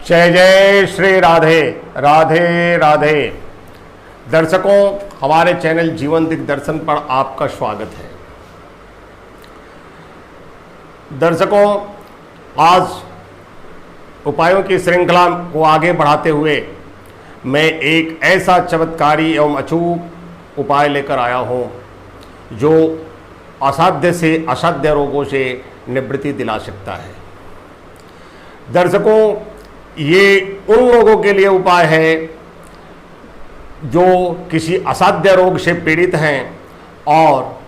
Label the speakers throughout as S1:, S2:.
S1: जय जय श्री राधे राधे राधे। दर्शकों, हमारे चैनल जीवन दिग्दर्शन पर आपका स्वागत है। दर्शकों, आज उपायों की श्रृंखला को आगे बढ़ाते हुए मैं एक ऐसा चमत्कारी एवं अचूक उपाय लेकर आया हूं जो असाध्य से असाध्य रोगों से निवृत्ति दिला सकता है। दर्शकों, ये उन लोगों के लिए उपाय है जो किसी असाध्य रोग से पीड़ित हैं और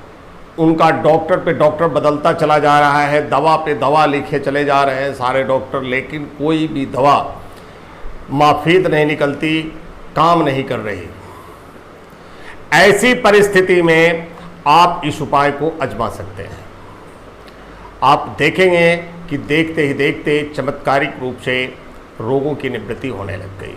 S1: उनका डॉक्टर पे डॉक्टर बदलता चला जा रहा है, दवा पे दवा लिखे चले जा रहे हैं सारे डॉक्टर, लेकिन कोई भी दवा माफीद नहीं निकलती, काम नहीं कर रही। ऐसी परिस्थिति में आप इस उपाय को आजमा सकते हैं। आप देखेंगे कि देखते ही देखते चमत्कारिक रूप से रोगों की निवृत्ति होने लग गई।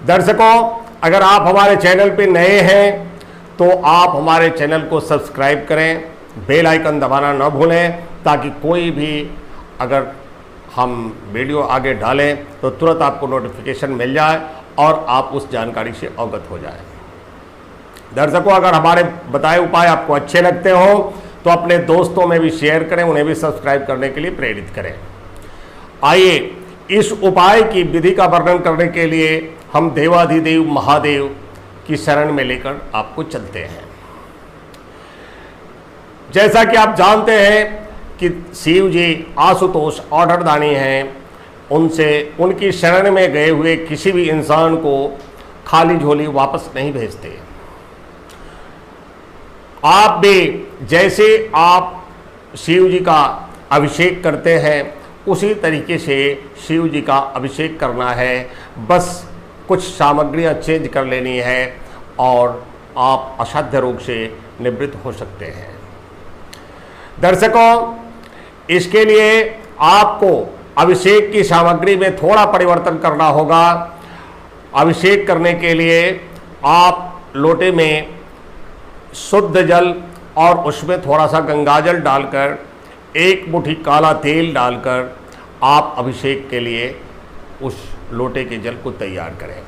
S1: दर्शकों, अगर आप हमारे चैनल पर नए हैं तो आप हमारे चैनल को सब्सक्राइब करें, बेल आइकन दबाना न भूलें, ताकि कोई भी अगर हम वीडियो आगे डालें तो तुरंत आपको नोटिफिकेशन मिल जाए और आप उस जानकारी से अवगत हो जाएं। दर्शकों, अगर हमारे बताए उपाय आपको अच्छे लगते हो तो अपने दोस्तों में भी शेयर करें, उन्हें भी सब्सक्राइब करने के लिए प्रेरित करें। आइए इस उपाय की विधि का वर्णन करने के लिए हम देवाधिदेव महादेव की शरण में लेकर आपको चलते हैं। जैसा कि आप जानते हैं कि शिव जी आशुतोष ऑर्डरदानी हैं, उनसे उनकी शरण में गए हुए किसी भी इंसान को खाली झोली वापस नहीं भेजते। आप भी जैसे आप शिव जी का अभिषेक करते हैं उसी तरीके से शिव जी का अभिषेक करना है। बस कुछ सामग्रियां चेंज कर लेनी है और आप असाध्य रोग से निवृत्त हो सकते हैं। दर्शकों, इसके लिए आपको अभिषेक की सामग्री में थोड़ा परिवर्तन करना होगा। अभिषेक करने के लिए आप लोटे में शुद्ध जल और उसमें थोड़ा सा गंगाजल डालकर, एक मुट्ठी काला तेल डालकर आप अभिषेक के लिए उस लोटे के जल को तैयार करें।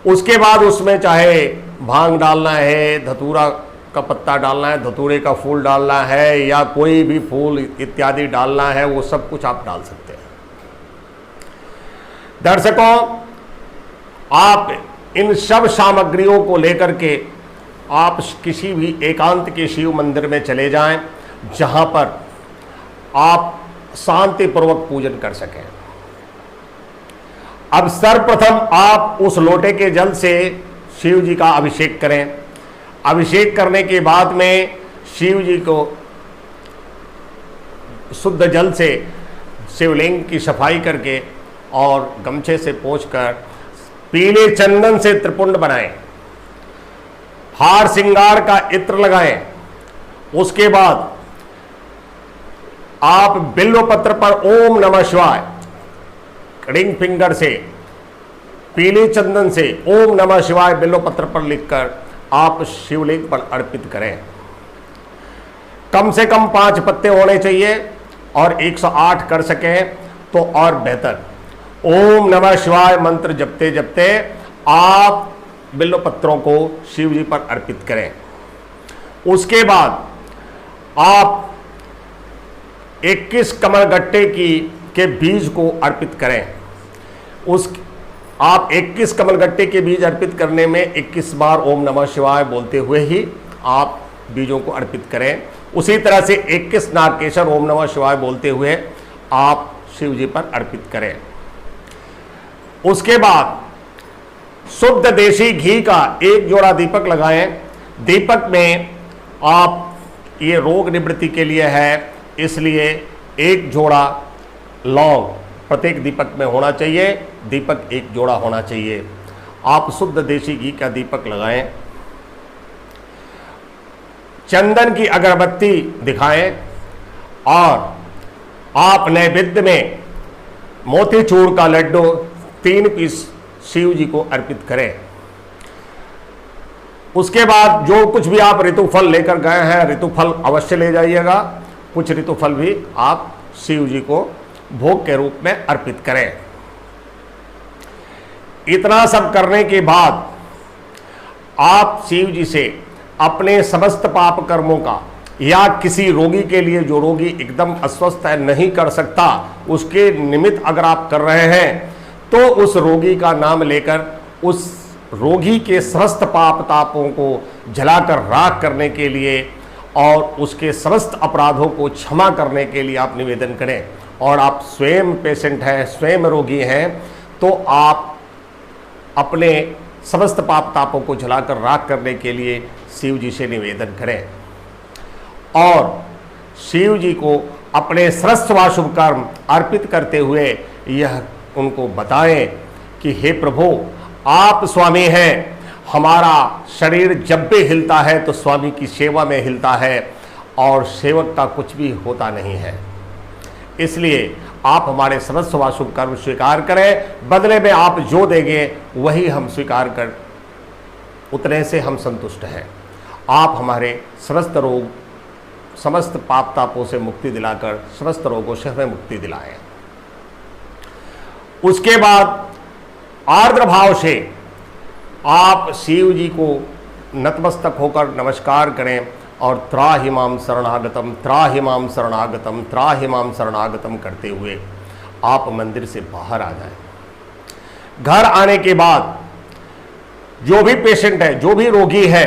S1: उसके बाद उसमें चाहे भांग डालना है, धतूरा का पत्ता डालना है, धतूरे का फूल डालना है या कोई भी फूल इत्यादि डालना है, वो सब कुछ आप डाल सकते हैं। दर्शकों, आप इन सब सामग्रियों को लेकर के आप किसी भी एकांत के शिव मंदिर में चले जाएं जहां पर आप शांतिपूर्वक पूजन कर सकें। अब सर्वप्रथम आप उस लोटे के जल से शिव जी का अभिषेक करें। अभिषेक करने के बाद में शिव जी को शुद्ध जल से शिवलिंग की सफाई करके और गमछे से पोंछकर पीले चंदन से त्रिपुंड बनाएं, हार श्रृंगार का इत्र लगाएं। उसके बाद आप बिल्व पत्र पर ओम नमः शिवाय रिंग फिंगर से पीले चंदन से ओम नमः शिवाय बिल्व पत्र पर लिखकर आप शिवलिंग पर अर्पित करें। कम से कम 5 पत्ते होने चाहिए और 108 कर सकें तो और बेहतर। ओम नमः शिवाय मंत्र जपते जपते आप बिल्व पत्रों को शिव जी पर अर्पित करें। उसके बाद आप 21 कमलगट्टे के बीज को अर्पित करें। आप 21 कमलगट्टे के बीज अर्पित करने में 21 बार ओम नमः शिवाय बोलते हुए ही आप बीजों को अर्पित करें। उसी तरह से 21 नागकेशर ओम नमः शिवाय बोलते हुए आप शिव जी पर अर्पित करें। उसके बाद शुद्ध देसी घी का 1 जोड़ा दीपक लगाएं। दीपक में आप, ये रोग निवृत्ति के लिए है, इसलिए 1 जोड़ा लौंग प्रत्येक दीपक में होना चाहिए। दीपक 1 जोड़ा होना चाहिए। आप शुद्ध देसी घी का दीपक लगाएं। चंदन की अगरबत्ती दिखाएं और आप नैवेद्य में मोतीचूर का लड्डू 3 पीस शिव जी को अर्पित करें। उसके बाद जो कुछ भी आप ऋतुफल लेकर गए हैं, ऋतुफल अवश्य ले जाइएगा। कुछ ऋतुफल भी आप शिव जी को भोग के रूप में अर्पित करें। इतना सब करने के बाद आप शिव जी से अपने समस्त पाप कर्मों का, या किसी रोगी के लिए जो रोगी एकदम अस्वस्थ है, नहीं कर सकता, उसके निमित्त अगर आप कर रहे हैं तो उस रोगी का नाम लेकर उस रोगी के समस्त पाप तापों को जलाकर राख करने के लिए और उसके समस्त अपराधों को क्षमा करने के लिए आप निवेदन करें। और आप स्वयं पेशेंट हैं, स्वयं रोगी हैं, तो आप अपने समस्त पाप तापों को जलाकर राख करने के लिए शिव जी से निवेदन करें और शिव जी को अपने सर्वस्व शुभ कर्म अर्पित करते हुए यह उनको बताएं कि हे प्रभु, आप स्वामी हैं, हमारा शरीर जब भी हिलता है तो स्वामी की सेवा में हिलता है और सेवक का कुछ भी होता नहीं है, इसलिए आप हमारे समस्त शुभ कर्म स्वीकार करें, बदले में आप जो देंगे वही हम स्वीकार कर, उतने से हम संतुष्ट हैं। आप हमारे समस्त रोग, समस्त पाप तापों से मुक्ति दिलाकर समस्त रोगों से हमें मुक्ति दिलाएं। उसके बाद आर्द्र भाव से आप शिव जी को नतमस्तक होकर नमस्कार करें और त्राहि माम शरणागतम, त्राहि माम शरणागतम, त्राहि माम शरणागतम करते हुए आप मंदिर से बाहर आ जाएं। घर आने के बाद जो भी पेशेंट है, जो भी रोगी है,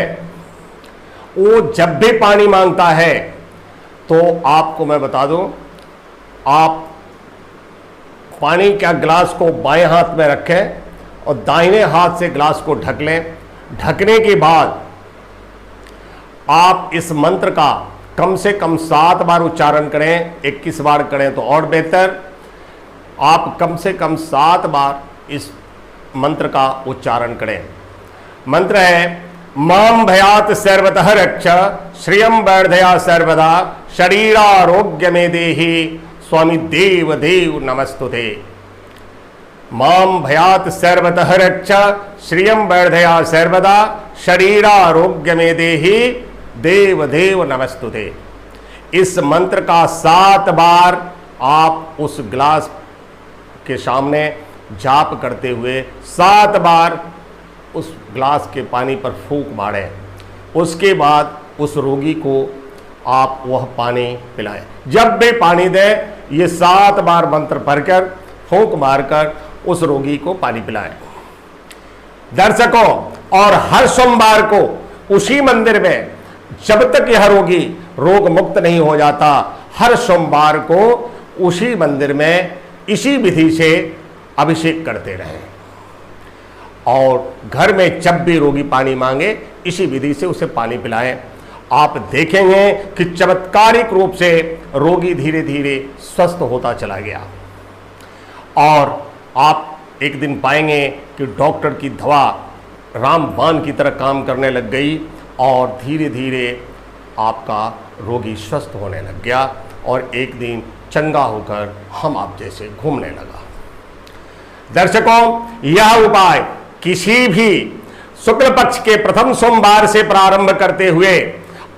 S1: वो जब भी पानी मांगता है तो आपको मैं बता दूं, आप पानी का गिलास को बाएं हाथ में रखें और दाहिने हाथ से गिलास को ढक लें। ढकने के बाद आप इस मंत्र का कम से कम 7 बार उच्चारण करें, 21 बार करें तो और बेहतर। आप कम से कम 7 बार इस मंत्र का उच्चारण करें। मंत्र है माम भयात सर्वतः रक्ष श्रियम वर्धया सर्वदा शरीरारोग्य में देहि स्वामी देव देव नमस्तुते। माम भयात सर्वतः रक्ष श्रियम वर्धया सर्वदा शरीरारोग्य में देहि देव देव नमस्तुते। इस मंत्र का 7 बार आप उस गिलास के सामने जाप करते हुए 7 बार उस गिलास के पानी पर फूंक मारें। उसके बाद उस रोगी को आप वह पानी पिलाएं। जब भी पानी दें, ये 7 बार मंत्र पढ़कर फूंक मारकर उस रोगी को पानी पिलाएं। दर्शकों, और हर सोमवार को उसी मंदिर में, जब तक यह रोगी रोग मुक्त नहीं हो जाता, हर सोमवार को उसी मंदिर में इसी विधि से अभिषेक करते रहें और घर में जब भी रोगी पानी मांगे इसी विधि से उसे पानी पिलाएं। आप देखेंगे कि चमत्कारिक रूप से रोगी धीरे धीरे स्वस्थ होता चला गया और आप एक दिन पाएंगे कि डॉक्टर की दवा रामबाण की तरह काम करने लग गई और धीरे धीरे आपका रोगी स्वस्थ होने लग गया और एक दिन चंगा होकर हम आप जैसे घूमने लगा। दर्शकों, यह उपाय किसी भी शुक्ल पक्ष के प्रथम सोमवार से प्रारंभ करते हुए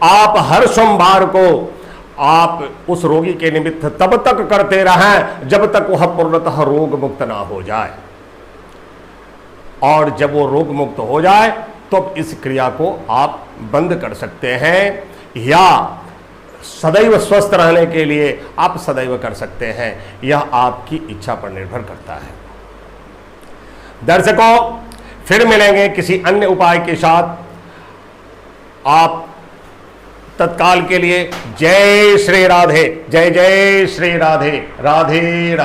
S1: आप हर सोमवार को आप उस रोगी के निमित्त तब तक करते रहें जब तक वह पूर्णतः रोग मुक्त ना हो जाए, और जब वो रोग मुक्त हो जाए तो इस क्रिया को आप बंद कर सकते हैं या सदैव स्वस्थ रहने के लिए आप सदैव कर सकते हैं। यह आपकी इच्छा पर निर्भर करता है। दर्शकों, फिर मिलेंगे किसी अन्य उपाय के साथ। आप तत्काल के लिए जय श्री राधे, जय जय श्री राधे, राधे राधे।